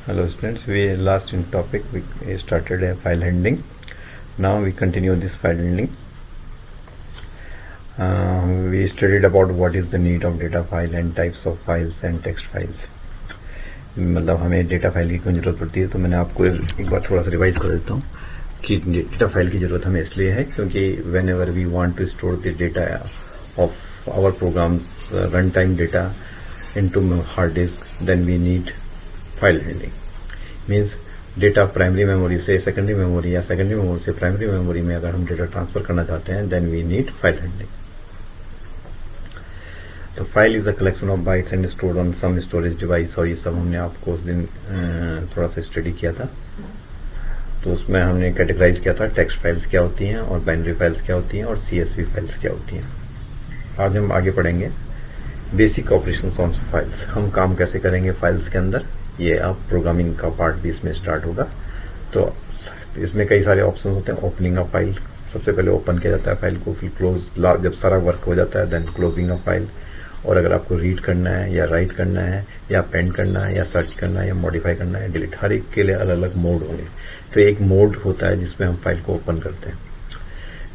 Hello students, we last in topic we started a file handling. Now we continue this file handling. We studied about what is the need of data file and types of files and text files. मतलब हमें data file की क्यों जरूरत पड़ती है, तो मैंने आपको एक बार थोड़ा सा रिवाइज कर देता हूँ कि डेटा फाइल की जरूरत हमें इसलिए है क्योंकि whenever we want to store the data of our programs run time data into hard disk, then we need file handling. Means data primary memory से सेकेंडरी मेमोरी या सेकेंडरी मेमोरी से primary memory में अगर हम data transfer करना चाहते हैं, then we need file handling. तो file is a collection of bytes and stored on some storage device, और ये सब हमने आपको उस दिन थोड़ा सा स्टडी किया था. तो उसमें हमने कैटेगराइज किया था टेक्स्ट फाइल्स क्या होती हैं और बाइनरी फाइल्स क्या होती हैं और CSV फाइल्स क्या होती हैं. आज हम आगे पढ़ेंगे बेसिक ऑपरेशंस ऑन फाइल्स. हम काम कैसे करेंगे फाइल्स के अंदर, ये अब प्रोग्रामिंग का पार्ट भी इसमें स्टार्ट होगा. तो इसमें कई सारे ऑप्शन होते हैं. ओपनिंग अ फाइल, सबसे पहले ओपन किया जाता है फाइल को, फिर क्लोज, जब सारा वर्क हो जाता है देन क्लोजिंग अ फाइल. और अगर आपको रीड करना है या राइट करना है या पेंड करना है या सर्च करना है या मॉडिफाई करना है, डिलीट, हर एक के लिए अलग अलग मोड होंगे. तो एक मोड होता है जिसमें हम फाइल को ओपन करते हैं.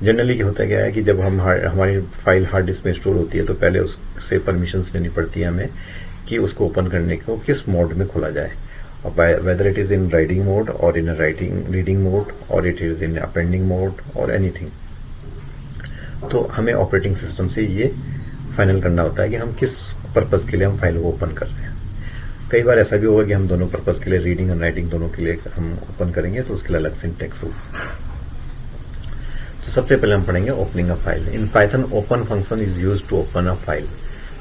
जनरली क्या होता है कि जब हम हमारी फाइल हार्ड डिस्क में स्टोर होती है तो पहले उससे परमिशंस लेनी पड़ती है हमें कि उसको ओपन करने को किस मोड में खोला जाए, whether it is in writing mode और इन रीडिंग मोड और it is in appending mode और एनीथिंग. तो हमें ऑपरेटिंग सिस्टम से ये फाइनल करना होता है कि हम किस पर्पज के लिए हम फाइल को ओपन कर रहे हैं. कई बार ऐसा भी होगा कि हम दोनों पर्पज के लिए, रीडिंग और राइटिंग दोनों के लिए हम ओपन करेंगे, तो उसके लिए अलग सिंटेक्स होगा. तो सबसे पहले हम पढ़ेंगे opening a file. In Python open function is used to open a file.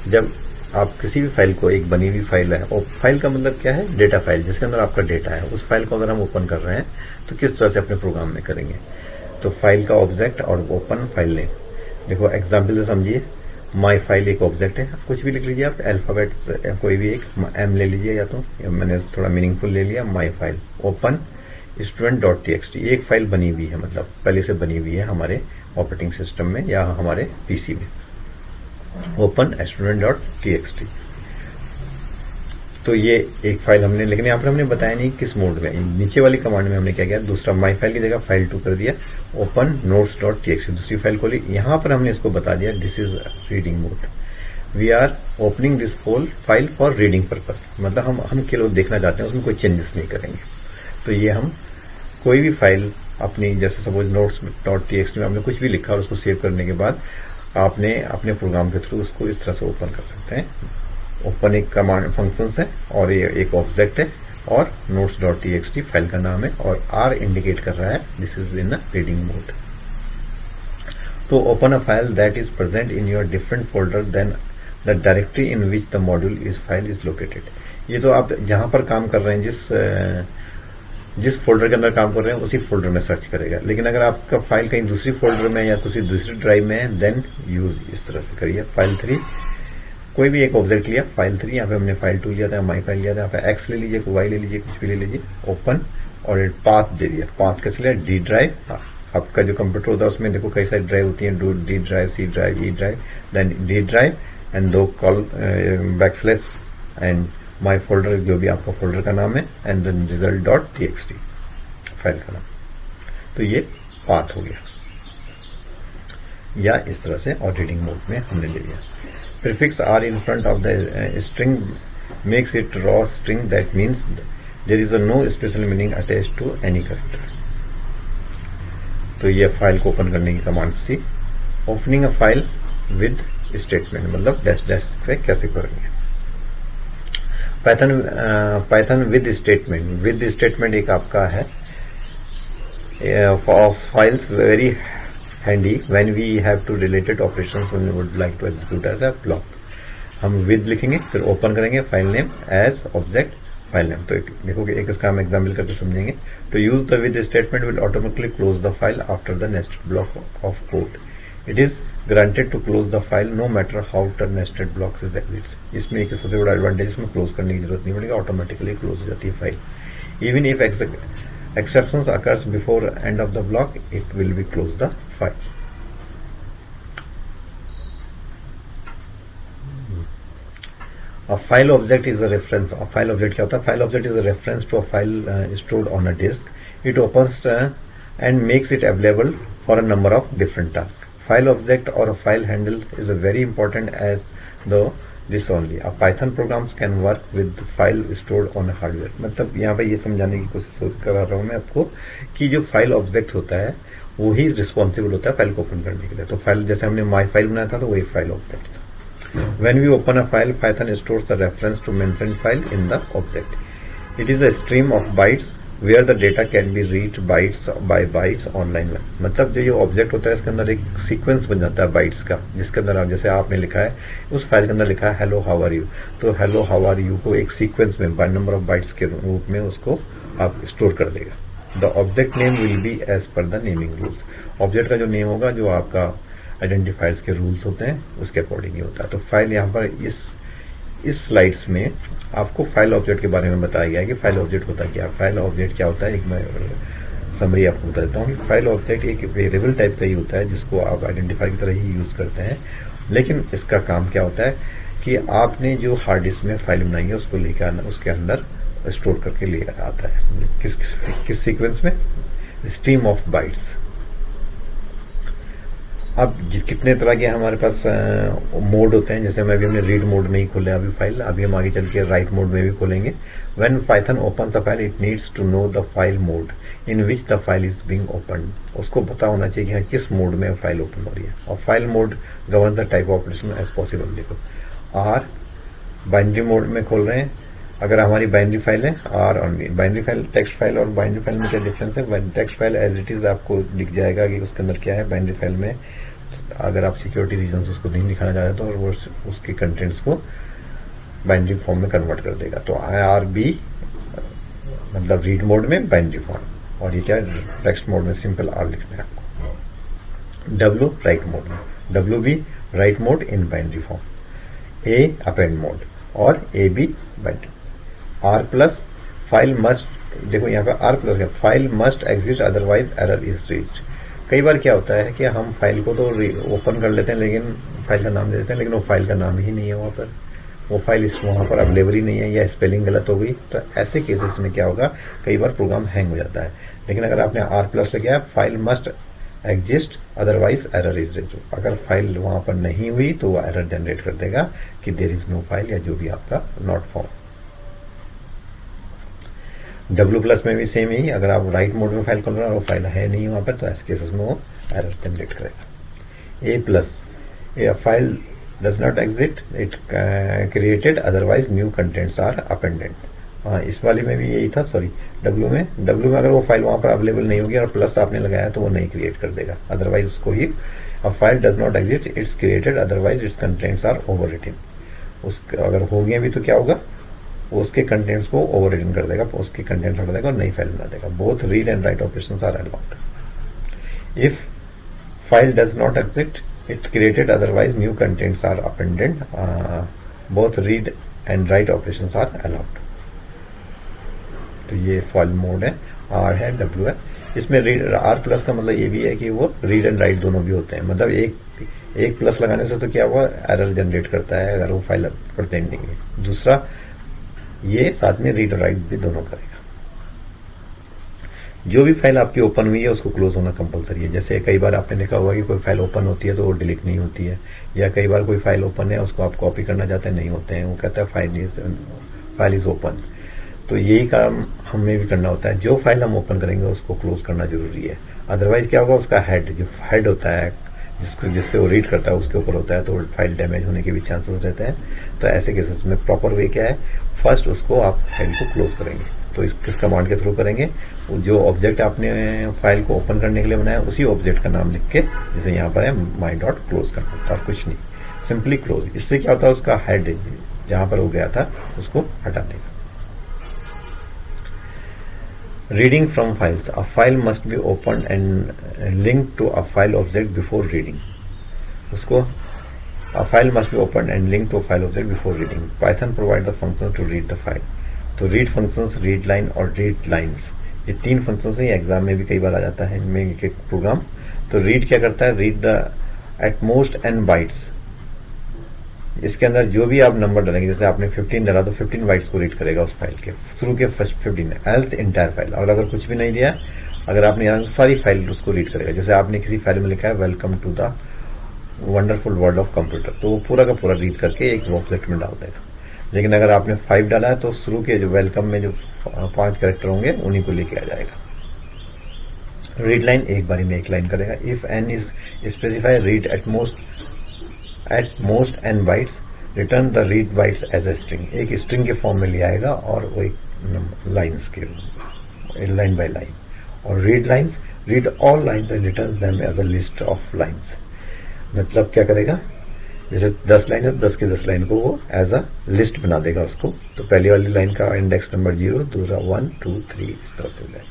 जब आप किसी भी फाइल को, एक बनी हुई फाइल है, और फाइल का मतलब क्या है, डेटा फाइल, जिसके अंदर आपका डेटा है, उस फाइल को अगर हम ओपन कर रहे हैं तो किस तरह से अपने प्रोग्राम में करेंगे. तो फाइल का ऑब्जेक्ट और ओपन फाइल नेम. देखो एग्जाम्पल से समझिए. माई फाइल एक ऑब्जेक्ट है, कुछ भी लिख लीजिए आप, अल्फाबेट कोई भी एक, एम ले लीजिए, या तो मैंने थोड़ा मीनिंगफुल ले लिया, माई फाइल. ओपन student.txt, एक फाइल बनी हुई है, मतलब पहले से बनी हुई है हमारे ऑपरेटिंग सिस्टम में या हमारे पीसी में. Open student.txt. तो ये एक फाइल हमने, लेकिन यहाँ पर हमने बताया नहीं किस मोड में. नीचे वाली कमांड में हमने क्या किया, दूसरा माई फाइल की जगह file2 कर दिया, ओपन notes.txt, दूसरी फाइल खोली. यहाँ पर हमने इसको बता दिया this is reading mode. We are opening this whole file for reading purpose, मतलब हम केवल देखना चाहते हैं, उसमें कोई चेंजेस नहीं करेंगे. तो ये हम कोई भी फाइल अपनी, जैसे सपोज notes.txt में हमने कुछ भी लिखा और उसको सेव करने के बाद आपने अपने प्रोग्राम के थ्रू उसको इस तरह से ओपन कर सकते हैं. ओपन एक कमांड फंक्शन है और ये एक ऑब्जेक्ट है और notes.txt फाइल का नाम है और R इंडिकेट कर रहा है this is in reading mode. तो open a file that is present in your different folder then the directory in which the module is file is located. ये तो आप जहां पर काम कर रहे हैं, जिस फोल्डर के अंदर काम कर रहे हैं उसी फोल्डर में सर्च करेगा. लेकिन अगर आपका फाइल कहीं दूसरी फोल्डर में या किसी दूसरी ड्राइव में है, देन यूज इस तरह से करिए. file3, कोई भी एक ऑब्जेक्ट लिया, file3, यहाँ पे हमने file2 लिया था, माई फाइल लिया था, यहाँ पे x ले लीजिए, y ले लीजिए, कुछ भी ले लीजिए, ओपन, और एक पाथ दे दिया. पाथ कैसे लिया, डी ड्राइव. आपका जो कंप्यूटर होता है उसमें देखो कई सारी ड्राइव होती है, D drive, C drive, E drive, then D drive and do call backslash and my folder, जो भी आपका फोल्डर का नाम है, एंड देन result.txt फाइल का नाम. तो ये पाथ हो गया, या इस तरह से, और रीडिंग मोड में हमने ले लिया. Prefix r in front of the string makes it raw string, that means there is no special meaning attached to any character. तो ये फाइल को ओपन करने की कमांड सी. Opening a file with statement, मतलब डैश डैश से कैसे करेंगे. पाइथन विद स्टेटमेंट एक आपका है for files very handy when we have to related operations when we would like to execute as a block. हम with लिखेंगे, फिर ओपन करेंगे, file name as object file name. तो देखो कि एक इसका हम एग्जाम्पल करके समझेंगे. तो use the with statement will automatically close the file after the next block of code. It is granted to close the file no matter how the nested block is exit. इसमें एक सबसे बड़ा advantage, इसमें close करने की जरूरत नहीं पड़ेगी, ऑटोमेटिकली क्लोज हो जाती है file. Even if exceptions occurs before end of the block, it will be close the file. A file object is a reference. File object क्या होता है? File object is a reference to a file stored on a disk. It opens and makes it available for a number of different task. File object और a file handle is a very important as though this only. A Python programs can work with file stored on a hardware. मतलब यहाँ पे ये समझाने की कोशिश कर रहा हूँ मैं आपको कि जो फाइल ऑब्जेक्ट होता है वो ही रिस्पॉन्सिबल होता है फाइल को ओपन करने के लिए। तो फाइल जैसे हमने माई फाइल बनाया था तो वही फाइल ऑब्जेक्ट था। When we open a file, Python stores the reference to mentioned file in the object. It is a stream of bytes where the data can be read bytes by bytes online। मतलब जो ये object होता है इसके अंदर एक sequence बन जाता है बाइट्स का, जिसके अंदर आप जैसे आपने लिखा है उस फाइल के अंदर लिखा है हेलो हाउ आर यू, तो हेलो हाउ आर यू को एक सीक्वेंस में बाय नंबर ऑफ बाइट्स के रूप में उसको आप स्टोर कर देगा। The object name will be as per the naming rules. Object का जो नेम होगा जो आपका आइडेंटिफायर्स के रूल्स होते हैं उसके अकॉर्डिंग ही होता है। तो फाइल यहाँ पर इस स्लाइड्स में आपको फाइल ऑब्जेक्ट के बारे में बताया गया है कि फाइल ऑब्जेक्ट होता क्या है। फाइल ऑब्जेक्ट क्या होता है, एक मैं समरी आपको बता देता हूँ कि फाइल ऑब्जेक्ट एक वेरिएबल टाइप का ही होता है जिसको आप आइडेंटिफायर की तरह ही यूज करते हैं, लेकिन इसका काम क्या होता है कि आपने जो हार्ड डिस्क में फाइल बनाई है उसको लेकर आना, उसके अंदर स्टोर करके ले आता है। किस सीक्वेंस में? Stream of bytes. अब कितने तरह के हमारे पास मोड होते हैं, जैसे मैं अभी हमने रीड मोड में ही खोले अभी फाइल, अभी हम आगे चल के राइट मोड में भी खोलेंगे। When Python opens the file it needs to know the file mode in which the file is being open. उसको पता होना चाहिए कि हाँ किस मोड में फाइल ओपन हो रही है। और file mode govern the type of operation as possible. देखो आर बाइनरी मोड में खोल रहे हैं, अगर हमारी बाइनरी फाइल है r only. Binary file text file और बाइनरी फाइल में क्या डिफरेंस है? Text file as it is आपको दिख जाएगा कि उसके अंदर क्या है। बाइनरी फाइल में अगर आप सिक्योरिटी रीजन उसको नहीं दिखाना चाहते तो वो उसके कंटेंट्स को बाइनरी फॉर्म में कन्वर्ट कर देगा। तो IRB मतलब रीड मोड में बाइनरी फॉर्म, और ये क्या टेक्स्ट मोड में सिंपल आर लिखना है आपको। W राइट मोड में, WB right mode in binary form, A append mode और AB binary. R plus file must, देखो यहाँ पे R plus file must exist otherwise error is reached. कई बार क्या होता है कि हम फाइल को तो ओपन कर लेते हैं लेकिन फाइल का नाम दे देते हैं, लेकिन वो फाइल का नाम ही नहीं है वहाँ पर, वो फाइल वहाँ पर अवेलेबल ही नहीं है या स्पेलिंग गलत हो गई। तो ऐसे केसेस में क्या होगा, कई बार प्रोग्राम हैंग हो जाता है। लेकिन अगर आपने R प्लस लिखा है file must exist otherwise error is reached, अगर फाइल वहाँ पर नहीं हुई तो वो एरर जनरेट कर देगा कि देयर इज नो फाइल या जो भी आपका नॉट फाउंड। W प्लस में भी सेम ही, अगर आप राइट मोड में फाइल खोल रहे हैं और वो फाइल है नहीं वहाँ पर तो ऐसे केसेस में वो एरर जनरेट करेगा। A plus file does not exist it created otherwise new contents are appended. हाँ इस वाली में भी यही था, सॉरी W में अगर वो फाइल वहाँ पर अवेलेबल नहीं होगी और प्लस आपने लगाया तो वो नहीं क्रिएट कर देगा, अदरवाइज उसको ही file does not exist it's created otherwise its contents are overwritten. उसका अगर हो गया भी तो क्या होगा, उसके कंटेंट्स को ओवर रिटन कर देगा, उसके कंटेंट्स हटा देगा और नई फाइल बना देगा। Both read and write operations are allowed. If file does not exist it created otherwise new contents are appended, both read and write operations are allowed. तो ये फाइल मोड है, R है, W है। इसमें R plus का मतलब ये भी है कि वो रीड एंड राइट दोनों भी होते हैं। मतलब एक प्लस लगाने से तो क्या हुआ, एरर जनरेट करता है अगर वो फाइल पढ़ते नहीं है। दूसरा ये साथ में रीड और राइट भी दोनों करेगा। जो भी फाइल आपकी ओपन हुई है उसको क्लोज होना कंपलसरी है। जैसे कई बार आपने देखा होगा कि कोई फाइल ओपन होती है तो वो डिलीट नहीं होती है, या कई बार कोई फाइल ओपन है उसको आप कॉपी करना चाहते हैं नहीं होते हैं, वो कहता है फाइल इज ओपन। तो यही काम हमें भी करना होता है, जो फाइल हम ओपन करेंगे उसको क्लोज करना जरूरी है। अदरवाइज क्या होगा, उसका हेड जो हेड होता है जिससे वो रीड करता है उसके ऊपर होता है तो फाइल डैमेज होने के भी चांसेस रहते हैं। तो ऐसे केसेस में प्रॉपर वे क्या है, फर्स्ट उसको आप हेड को क्लोज करेंगे। तो किस कमांड के थ्रू करेंगे, जो ऑब्जेक्ट आपने फाइल को ओपन करने के लिए बनाया उसी ऑब्जेक्ट का नाम लिख के, जैसे यहाँ पर है माई डॉट क्लोज करना होता है, कुछ नहीं, सिंपली क्लोज। इससे क्या होता है, उसका हेड जहां पर हो गया था उसको हटा देगा। Reading from files. A file must be opened and linked to a file object before reading. उसको a file must be opened and linked to a file object before reading. Python provides the functions to read the file. तो read functions, read line और read lines, ये तीन functions हैं। Exam में भी कई बार आ जाता है इनमें एक प्रोग्राम। तो read क्या करता है, read the at most n bytes, इसके अंदर जो भी आप नंबर डालेंगे, जैसे आपने 15 डाला तो 15 बाइट्स को रीड करेगा उस फाइल के, शुरू के फर्स्ट 15, एल्स इंटायर फाइल। और अगर कुछ भी नहीं दिया, अगर आपने यहाँ सारी फाइल उसको रीड करेगा। जैसे आपने किसी फाइल में लिखा है welcome to the wonderful world of computer, तो वो पूरा का पूरा रीड करके एक ऑब्जेक्ट में डाल देगा। लेकिन अगर आपने 5 डाला है तो शुरू के जो वेलकम में जो 5 कैरेक्टर होंगे उन्हीं को लेके आ जाएगा। रीड लाइन एक बारी में एक लाइन करेगा। If n is specify read at most n bytes, return the read bytes as a string. एक स्ट्रिंग के फॉर्म में ले आएगा और वो एक लाइन्स के लाइन बाय लाइन। और read lines, read all lines and return them as a list of lines. मतलब क्या करेगा, जैसे 10 लाइन है, 10 के 10 लाइन को वो एज अ लिस्ट बना देगा उसको। तो पहली वाली लाइन का इंडेक्स नंबर 0, दूसरा 1 2 3, इस तरह से जाए।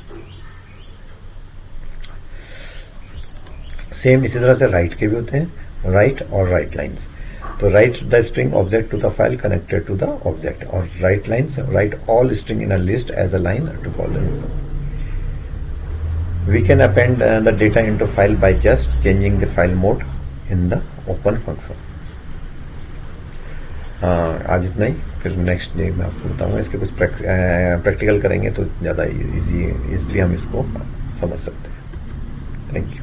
सेम इसी तरह से राइट के भी होते हैं, राइट और राइट लाइन्स। तो write the string object to the file connected to the object. और write lines, write all string in a list as a line to follow. We can append the data into file by just changing the file mode in the open function. आज इतना ही, फिर next day मैं आपको बताऊंगा। इसके कुछ practical करेंगे तो ज़्यादा इजीली हम इसको समझ सकते हैं। Thank you.